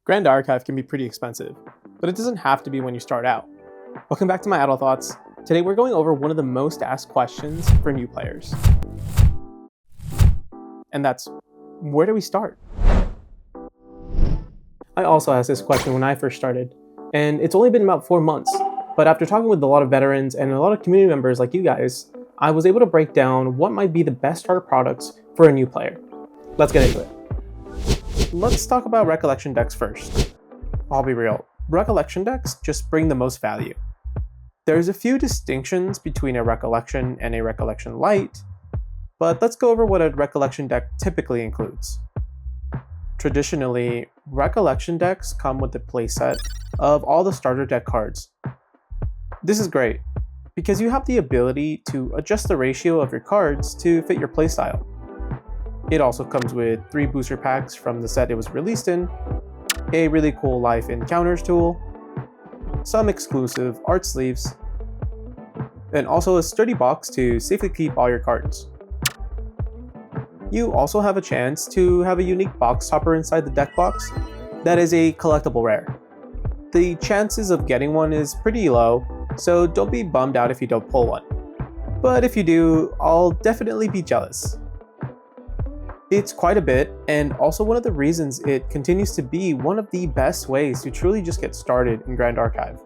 Grand Archive can be pretty expensive, but it doesn't have to be when you start out. Welcome back to my Adult Thoughts. Today we're going over one of the most asked questions for new players. And that's, where do we start? I also asked this question when I first started, and it's only been about 4 months, but after talking with a lot of veterans and a lot of community members like you guys, I was able to break down what might be the best starter products for a new player. Let's get into it. Let's talk about Recollection decks first. I'll be real, Recollection decks just bring the most value. There's a few distinctions between a Recollection and a Recollection Lite, but let's go over what a Recollection deck typically includes. Traditionally, Recollection decks come with a playset of all the starter deck cards. This is great, because you have the ability to adjust the ratio of your cards to fit your playstyle. It also comes with 3 booster packs from the set it was released in, a really cool Life Encounters tool, some exclusive art sleeves, and also a sturdy box to safely keep all your cards. You also have a chance to have a unique box topper inside the deck box that is a collectible rare. The chances of getting one is pretty low, so don't be bummed out if you don't pull one. But if you do, I'll definitely be jealous. It's quite a bit, and also one of the reasons it continues to be one of the best ways to truly just get started in Grand Archive.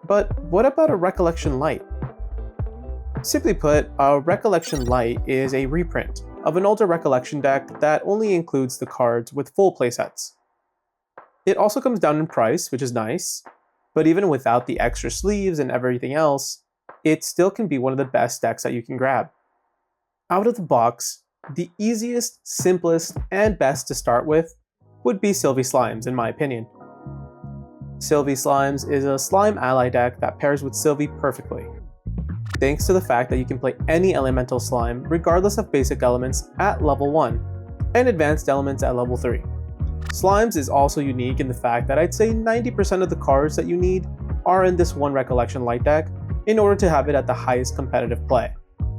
But what about a Recollection Lite? Simply put, a Recollection Lite is a reprint of an older Recollection deck that only includes the cards with full playsets. It also comes down in price, which is nice, but even without the extra sleeves and everything else, it still can be one of the best decks that you can grab. Out of the box, the easiest, simplest, and best to start with would be Sylvie Slimes, in my opinion. Sylvie Slimes is a slime ally deck that pairs with Sylvie perfectly, thanks to the fact that you can play any elemental slime regardless of basic elements at level 1, and advanced elements at level 3. Slimes is also unique in the fact that I'd say 90% of the cards that you need are in this one Recollection Lite deck in order to have it at the highest competitive play.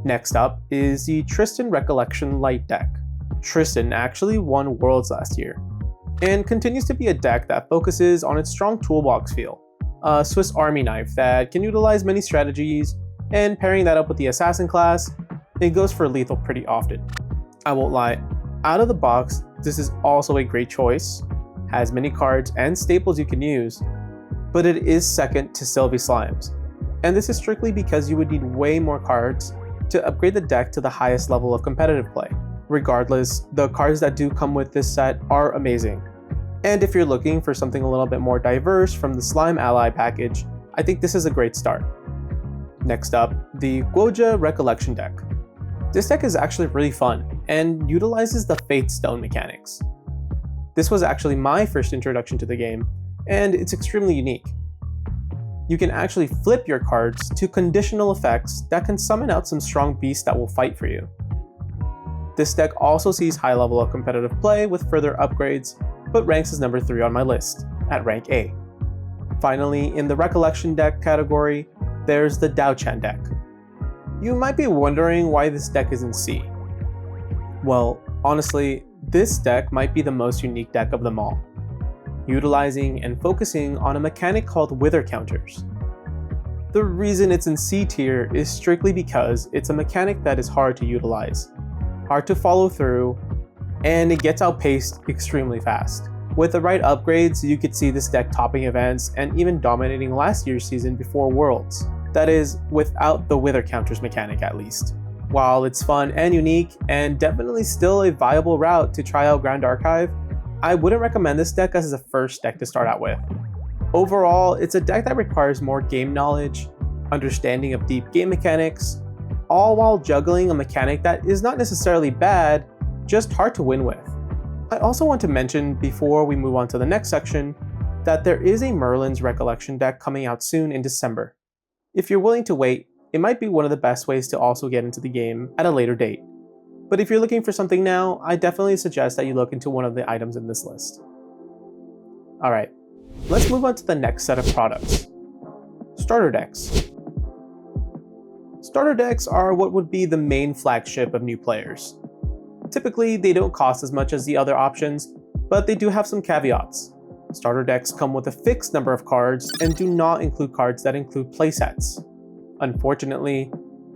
Next up is the Tristan Recollection Lite deck. Tristan actually won Worlds last year, and continues to be a deck that focuses on its strong toolbox feel. A Swiss Army knife that can utilize many strategies, and pairing that up with the Assassin class, it goes for lethal pretty often. I won't lie, out of the box, this is also a great choice, has many cards and staples you can use, but it is second to Sylvie Slimes, and this is strictly because you would need way more cards to upgrade the deck to the highest level of competitive play. Regardless, the cards that do come with this set are amazing. And if you're looking for something a little bit more diverse from the Slime Ally package, I think this is a great start. Next up, the Guoja Recollection deck. This deck is actually really fun, and utilizes the Fate Stone mechanics. This was actually my first introduction to the game, and it's extremely unique. You can actually flip your cards to conditional effects that can summon out some strong beasts that will fight for you. This deck also sees high level of competitive play with further upgrades, but ranks as number 3 on my list, at rank A. Finally, in the Recollection deck category, there's the Dao-Chan deck. You might be wondering why this deck is in C. Well, honestly, this deck might be the most unique deck of them all, utilizing and focusing on a mechanic called Wither counters. The reason it's in C tier is strictly because it's a mechanic that is hard to utilize, hard to follow through, and it gets outpaced extremely fast. With the right upgrades, you could see this deck topping events and even dominating last year's season before Worlds. That is, without the Wither counters mechanic at least. While it's fun and unique, and definitely still a viable route to try out Grand Archive, I wouldn't recommend this deck as the first deck to start out with. Overall, it's a deck that requires more game knowledge, understanding of deep game mechanics, all while juggling a mechanic that is not necessarily bad, just hard to win with. I also want to mention before we move on to the next section, that there is a Merlin's Recollection deck coming out soon in December. If you're willing to wait, it might be one of the best ways to also get into the game at a later date. But if you're looking for something now, I definitely suggest that you look into one of the items in this list. Alright, let's move on to the next set of products. Starter decks. Starter decks are what would be the main flagship of new players. Typically, they don't cost as much as the other options, but they do have some caveats. Starter decks come with a fixed number of cards and do not include cards that include playsets. Unfortunately,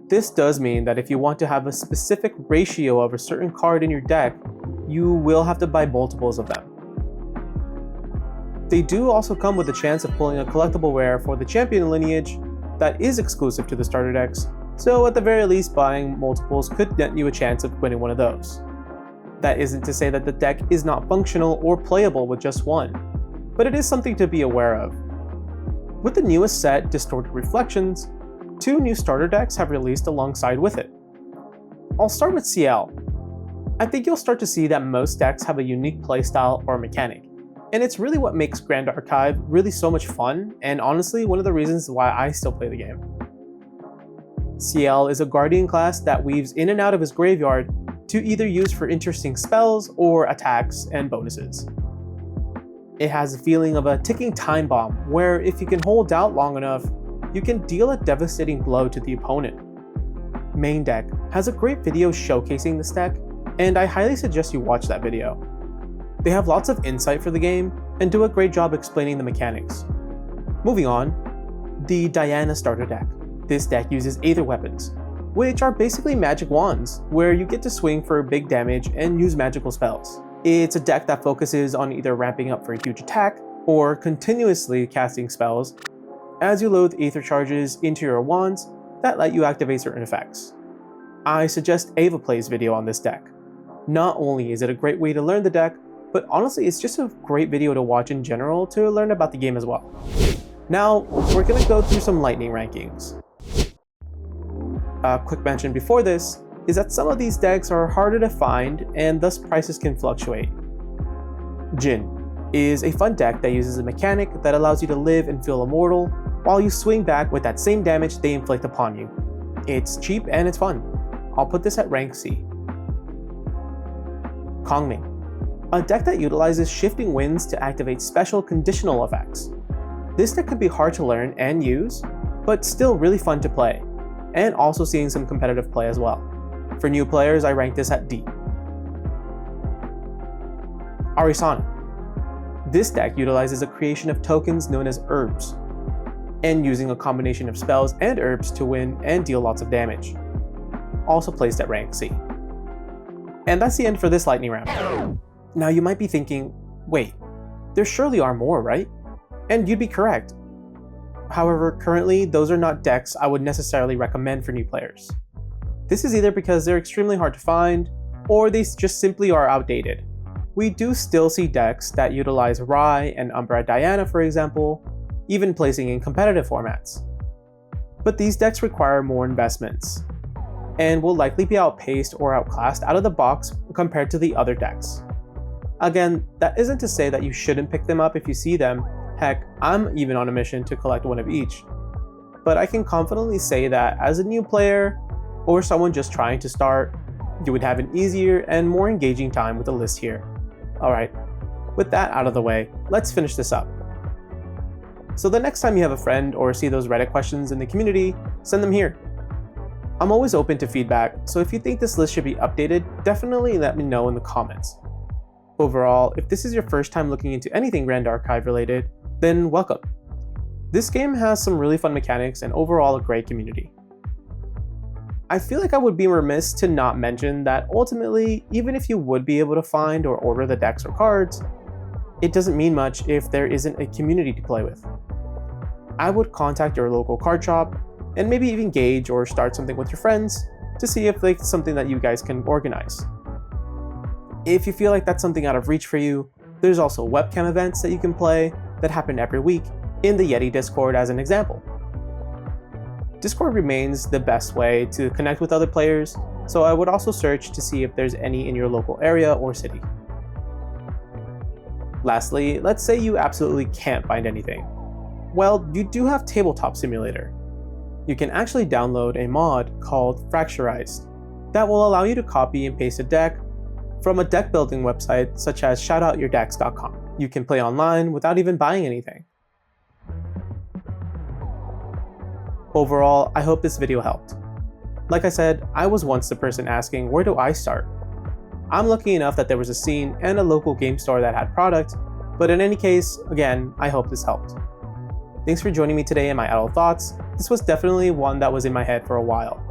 this does mean that if you want to have a specific ratio of a certain card in your deck, you will have to buy multiples of them. They do also come with a chance of pulling a collectible rare for the champion lineage that is exclusive to the starter decks, so at the very least buying multiples could net you a chance of winning one of those. That isn't to say that the deck is not functional or playable with just one, but it is something to be aware of. With the newest set, Distorted Reflections, 2 new starter decks have released alongside with it. I'll start with CL. I think you'll start to see that most decks have a unique playstyle or mechanic, and it's really what makes Grand Archive really so much fun, and honestly one of the reasons why I still play the game. CL is a Guardian class that weaves in and out of his graveyard to either use for interesting spells or attacks and bonuses. It has a feeling of a ticking time bomb, where if you can hold out long enough, you can deal a devastating blow to the opponent. Main Deck has a great video showcasing this deck, and I highly suggest you watch that video. They have lots of insight for the game and do a great job explaining the mechanics. Moving on, the Diana starter deck. This deck uses Aether weapons, which are basically magic wands, where you get to swing for big damage and use magical spells. It's a deck that focuses on either ramping up for a huge attack or continuously casting spells as you load Aether charges into your wands that let you activate certain effects. I suggest Ava Play's video on this deck. Not only is it a great way to learn the deck, but honestly it's just a great video to watch in general to learn about the game as well. Now, we're gonna go through some lightning rankings. A quick mention before this is that some of these decks are harder to find and thus prices can fluctuate. Jin is a fun deck that uses a mechanic that allows you to live and feel immortal while you swing back with that same damage they inflict upon you. It's cheap and it's fun. I'll put this at rank C. Kongming, a deck that utilizes shifting winds to activate special conditional effects. This deck can be hard to learn and use, but still really fun to play, and also seeing some competitive play as well. For new players, I rank this at D. Arisana. This deck utilizes a creation of tokens known as herbs, and using a combination of spells and herbs to win and deal lots of damage. Also placed at rank C. And that's the end for this lightning round. Now you might be thinking, wait, there surely are more, right? And you'd be correct. However, currently those are not decks I would necessarily recommend for new players. This is either because they're extremely hard to find, or they just simply are outdated. We do still see decks that utilize Rai and Umbra Diana, for example, even placing in competitive formats. But these decks require more investments, and will likely be outpaced or outclassed out of the box compared to the other decks. Again, that isn't to say that you shouldn't pick them up if you see them. Heck, I'm even on a mission to collect one of each. But I can confidently say that as a new player, or someone just trying to start, you would have an easier and more engaging time with the list here. Alright, with that out of the way, let's finish this up. So the next time you have a friend or see those Reddit questions in the community, send them here. I'm always open to feedback, so if you think this list should be updated, definitely let me know in the comments. Overall, if this is your first time looking into anything Grand Archive related, then welcome. This game has some really fun mechanics and overall a great community. I feel like I would be remiss to not mention that ultimately, even if you would be able to find or order the decks or cards, it doesn't mean much if there isn't a community to play with. I would contact your local card shop and maybe even gauge or start something with your friends to see if it's something that you guys can organize. If you feel like that's something out of reach for you, there's also webcam events that you can play that happen every week in the Yeti Discord as an example. Discord remains the best way to connect with other players, so I would also search to see if there's any in your local area or city. Lastly, let's say you absolutely can't find anything. Well, you do have Tabletop Simulator. You can actually download a mod called Fracturized that will allow you to copy and paste a deck from a deck building website such as shoutoutyourdecks.com. You can play online without even buying anything. Overall, I hope this video helped. Like I said, I was once the person asking, where do I start? I'm lucky enough that there was a scene and a local game store that had product, but in any case, again, I hope this helped. Thanks for joining me today in my adult thoughts. This was definitely one that was in my head for a while.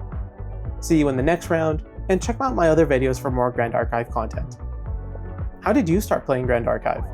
See you in the next round, and check out my other videos for more Grand Archive content. How did you start playing Grand Archive?